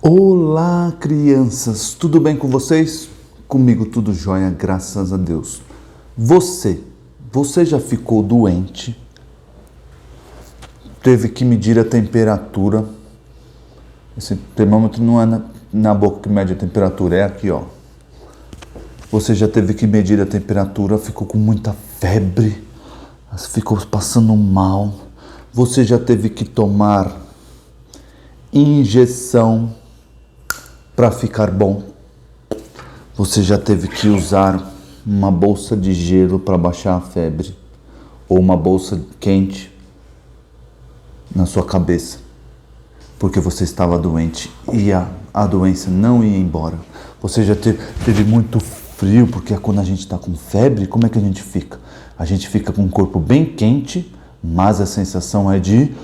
Olá, crianças, tudo bem com vocês? Comigo tudo jóia, graças a Deus. Você já ficou doente? Teve que medir a temperatura? Esse termômetro não é na boca que mede a temperatura, é aqui, ó. Você já teve que medir a temperatura, ficou com muita febre, ficou passando mal. Você já teve que tomar injeção para ficar bom. Você já teve que usar uma bolsa de gelo para baixar a febre ou uma bolsa quente na sua cabeça, porque você estava doente e a doença não ia embora. Você já teve muito frio, porque quando a gente está com febre, como é que a gente fica? A gente fica com o corpo bem quente, mas a sensação é de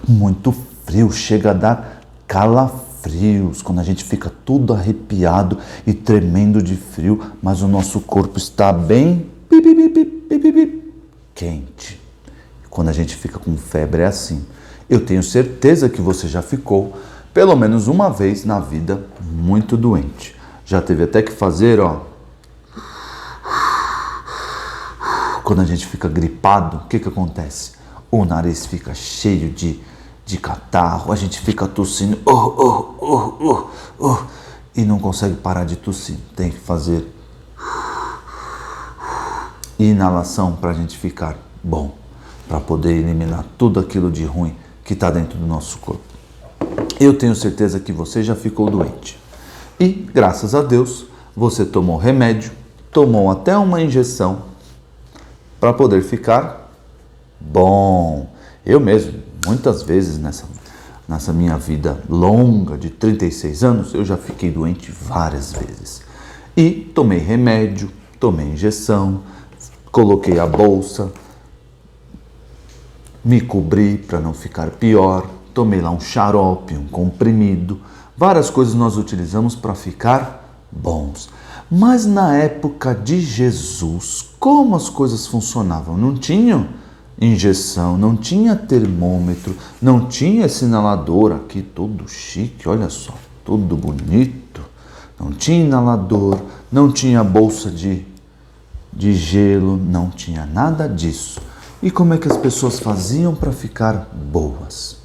muito frio, chega a dar calafrios, quando a gente fica tudo arrepiado e tremendo de frio, mas o nosso corpo está bem quente. Quando a gente fica com febre é assim. Eu tenho certeza que você já ficou, pelo menos uma vez na vida, muito doente. Já teve até que fazer, ó. Quando a gente fica gripado, o que acontece? O nariz fica cheio de catarro, a gente fica tossindo e não consegue parar de tossir. Tem que fazer inalação para a gente ficar bom, para poder eliminar tudo aquilo de ruim que está dentro do nosso corpo. Eu tenho certeza que você já ficou doente e, graças a Deus, você tomou remédio, tomou até uma injeção para poder ficar bom. Eu mesmo, muitas vezes nessa minha vida longa de 36 anos, eu já fiquei doente várias vezes. E tomei remédio, tomei injeção, coloquei a bolsa, me cobri para não ficar pior, tomei lá um xarope, um comprimido, várias coisas nós utilizamos para ficar bons. Mas na época de Jesus, como as coisas funcionavam? Não tinham injeção, não tinha termômetro, não tinha esse inalador aqui todo chique, olha só, todo bonito. Não tinha inalador, não tinha bolsa de gelo, não tinha nada disso. E como é que as pessoas faziam para ficar boas?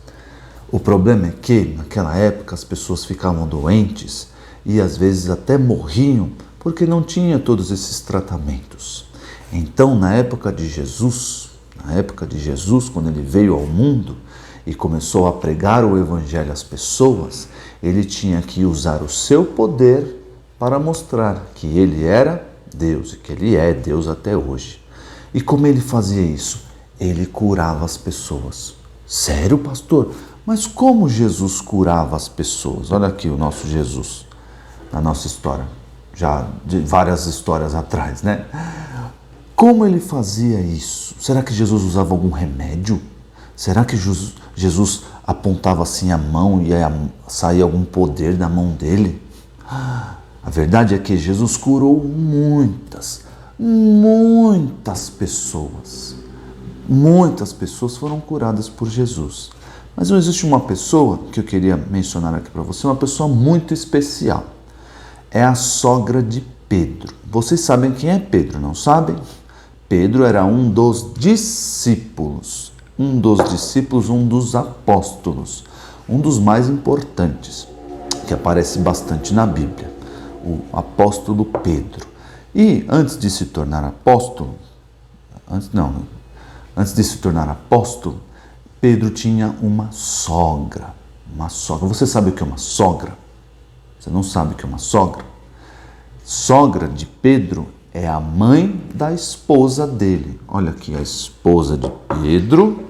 O problema é que naquela época as pessoas ficavam doentes e às vezes até morriam porque não tinha todos esses tratamentos. Então, na época de Jesus, quando ele veio ao mundo e começou a pregar o evangelho às pessoas, ele tinha que usar o seu poder para mostrar que ele era Deus e que ele é Deus até hoje. E como ele fazia isso? Ele curava as pessoas. Sério, pastor? Mas como Jesus curava as pessoas? Olha aqui o nosso Jesus, na nossa história, já de várias histórias atrás, né? Como ele fazia isso? Será que Jesus usava algum remédio? Será que Jesus apontava assim a mão e saía algum poder da mão dele? A verdade é que Jesus curou muitas pessoas. Muitas pessoas foram curadas por Jesus. Mas não existe uma pessoa que eu queria mencionar aqui para você, uma pessoa muito especial. É a sogra de Pedro. Vocês sabem quem é Pedro, não sabem? Pedro era um dos discípulos, um dos apóstolos, um dos mais importantes, que aparece bastante na Bíblia, o apóstolo Pedro. E antes de se tornar apóstolo, Pedro tinha uma sogra. Você sabe o que é uma sogra? Você não sabe o que é uma sogra? Sogra de Pedro é a mãe da esposa dele. Olha aqui, a esposa de Pedro.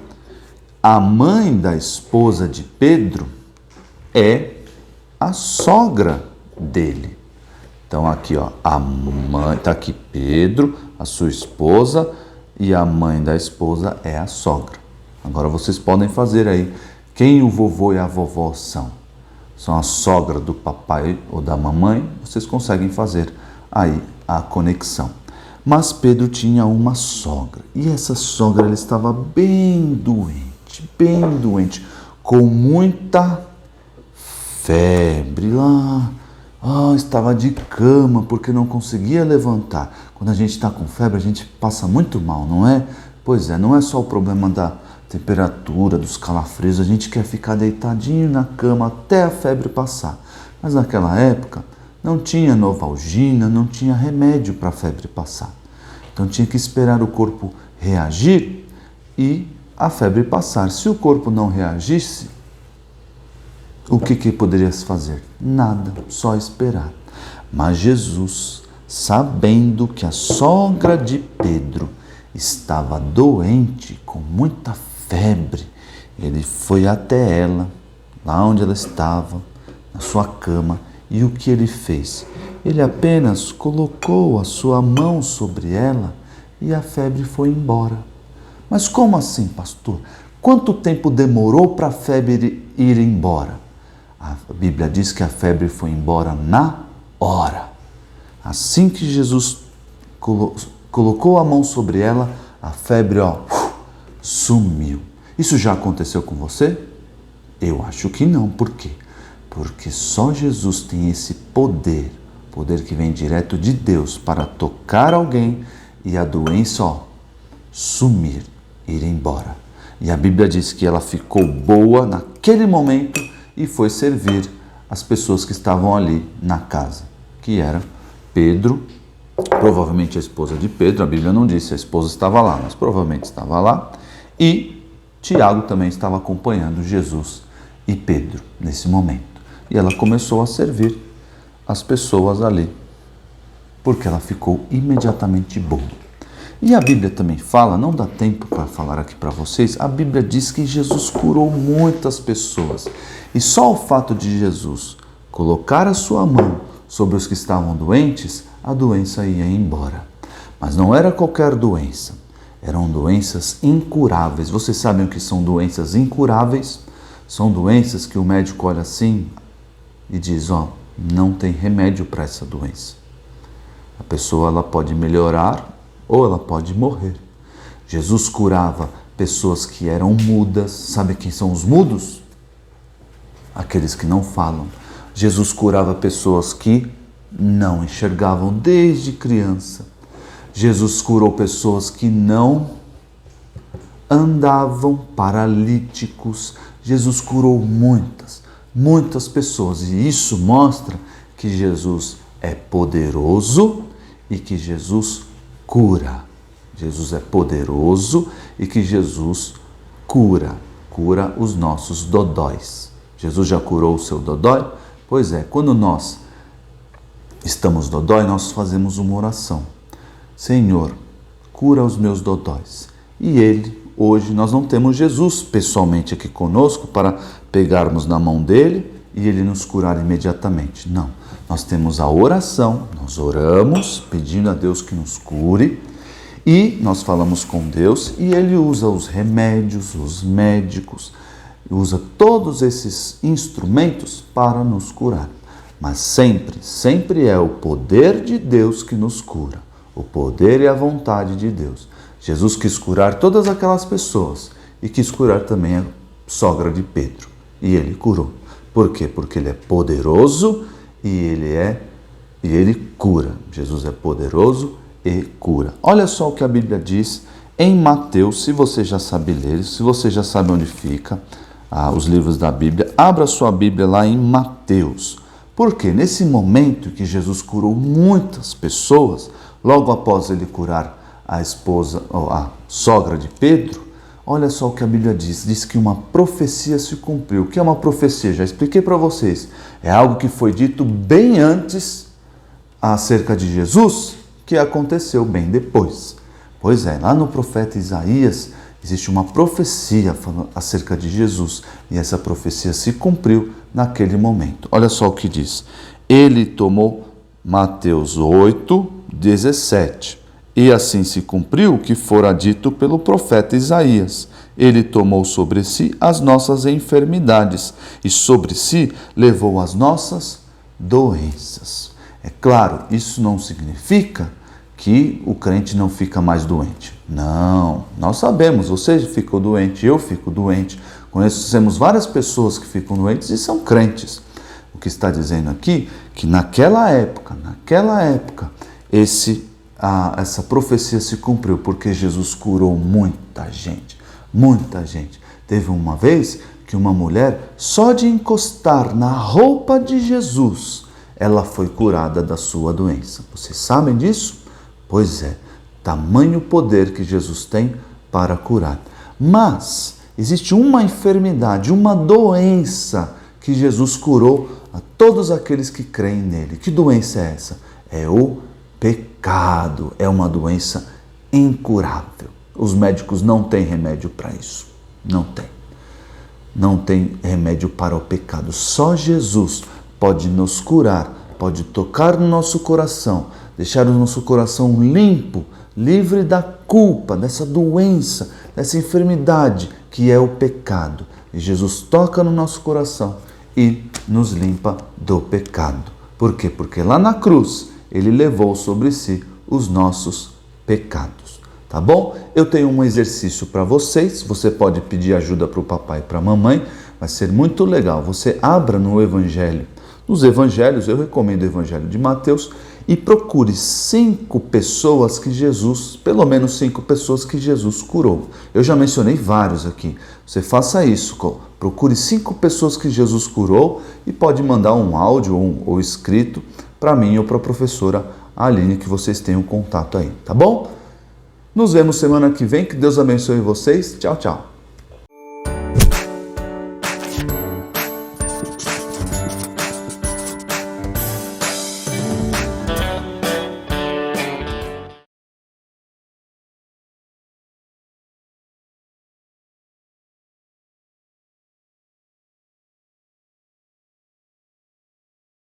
A mãe da esposa de Pedro é a sogra dele. Então aqui, ó, a mãe, tá aqui Pedro, a sua esposa, e a mãe da esposa é a sogra. Agora vocês podem fazer aí quem o vovô e a vovó são. São a sogra do papai ou da mamãe, vocês conseguem fazer aí a conexão. Mas Pedro tinha uma sogra, e essa sogra ela estava bem doente, com muita febre lá. Estava de cama porque não conseguia levantar. Quando a gente está com febre, a gente passa muito mal, não é? Pois é, não é só o problema da temperatura, dos calafrios, a gente quer ficar deitadinho na cama até a febre passar. Mas naquela época não tinha Novalgina, não tinha remédio para a febre passar. Então tinha que esperar o corpo reagir e a febre passar. Se o corpo não reagisse, o que poderia se fazer? Nada, só esperar. Mas Jesus, sabendo que a sogra de Pedro estava doente, com muita febre, ele foi até ela, lá onde ela estava, na sua cama, e o que ele fez? Ele apenas colocou a sua mão sobre ela e a febre foi embora. Mas como assim, pastor? Quanto tempo demorou para a febre ir embora? A Bíblia diz que a febre foi embora na hora. Assim que Jesus colocou a mão sobre ela, a febre sumiu. Isso já aconteceu com você? Eu acho que não. Por quê? Porque só Jesus tem esse poder que vem direto de Deus para tocar alguém e a doença sumir, ir embora. E a Bíblia diz que ela ficou boa naquele momento e foi servir as pessoas que estavam ali na casa, que era Pedro, provavelmente a esposa de Pedro, a Bíblia não disse, a esposa estava lá, mas provavelmente estava lá, e Tiago também estava acompanhando Jesus e Pedro nesse momento. E ela começou a servir as pessoas ali, porque ela ficou imediatamente boa. E a Bíblia também fala, não dá tempo para falar aqui para vocês, a Bíblia diz que Jesus curou muitas pessoas. E só o fato de Jesus colocar a sua mão sobre os que estavam doentes, a doença ia embora. Mas não era qualquer doença, eram doenças incuráveis. Vocês sabem o que são doenças incuráveis? São doenças que o médico olha assim e diz, não tem remédio para essa doença. A pessoa ela pode melhorar ou ela pode morrer. Jesus curava pessoas que eram mudas. Sabe quem são os mudos? Aqueles que não falam. Jesus curava pessoas que não enxergavam desde criança. Jesus curou pessoas que não andavam, paralíticos. Jesus curou muitas pessoas. E isso mostra que Jesus é poderoso e que Jesus cura. Jesus é poderoso e que Jesus cura os nossos dodóis. Jesus já curou o seu dodói? Pois é, quando nós estamos dodói, nós fazemos uma oração. Senhor, cura os meus dodóis. E Ele, hoje, nós não temos Jesus pessoalmente aqui conosco para pegarmos na mão dele e Ele nos curar imediatamente. Não, nós temos a oração, nós oramos pedindo a Deus que nos cure e nós falamos com Deus e Ele usa os remédios, os médicos, usa todos esses instrumentos para nos curar. Mas sempre é o poder de Deus que nos cura. O poder e a vontade de Deus. Jesus quis curar todas aquelas pessoas e quis curar também a sogra de Pedro. E Ele curou. Por quê? Porque Ele é poderoso e Ele cura. Jesus é poderoso e cura. Olha só o que a Bíblia diz em Mateus, se você já sabe ler, se você já sabe onde fica os livros da Bíblia, abra sua Bíblia lá em Mateus. Porque nesse momento que Jesus curou muitas pessoas, logo após Ele curar a esposa, ou a sogra de Pedro, olha só o que a Bíblia diz. Diz que uma profecia se cumpriu. O que é uma profecia? Já expliquei para vocês. É algo que foi dito bem antes acerca de Jesus, que aconteceu bem depois. Pois é, lá no profeta Isaías, existe uma profecia falando acerca de Jesus. E essa profecia se cumpriu naquele momento. Olha só o que diz. Ele tomou, Mateus 8, 17. E assim se cumpriu o que fora dito pelo profeta Isaías. Ele tomou sobre si as nossas enfermidades e sobre si levou as nossas doenças. É claro, isso não significa que o crente não fica mais doente. Não, nós sabemos, você ficou doente, eu fico doente. Conhecemos várias pessoas que ficam doentes e são crentes. O que está dizendo aqui que naquela época, essa profecia se cumpriu, porque Jesus curou muita gente, muita gente. Teve uma vez que uma mulher, só de encostar na roupa de Jesus, ela foi curada da sua doença. Vocês sabem disso? Pois é, tamanho poder que Jesus tem para curar. Mas existe uma enfermidade, uma doença que Jesus curou a todos aqueles que creem nele. Que doença é essa? É o pecado. É uma doença incurável. Os médicos não têm remédio para isso. Não tem. Não tem remédio para o pecado. Só Jesus pode nos curar, pode tocar no nosso coração, deixar o nosso coração limpo, livre da culpa, dessa doença, dessa enfermidade que é o pecado. E Jesus toca no nosso coração e nos limpa do pecado. Por quê? Porque lá na cruz ele levou sobre si os nossos pecados. Tá bom? Eu tenho um exercício para vocês. Você pode pedir ajuda para o papai e para a mamãe. Vai ser muito legal. Você abra no Evangelho. Nos Evangelhos, eu recomendo o Evangelho de Mateus e procure 5 pessoas que Jesus, pelo menos 5 pessoas que Jesus curou. Eu já mencionei vários aqui. Você faça isso. Procure 5 pessoas que Jesus curou e pode mandar um áudio ou escrito para mim ou para a professora Aline, que vocês tenham contato aí. Tá bom? Nos vemos semana que vem. Que Deus abençoe vocês. Tchau, tchau.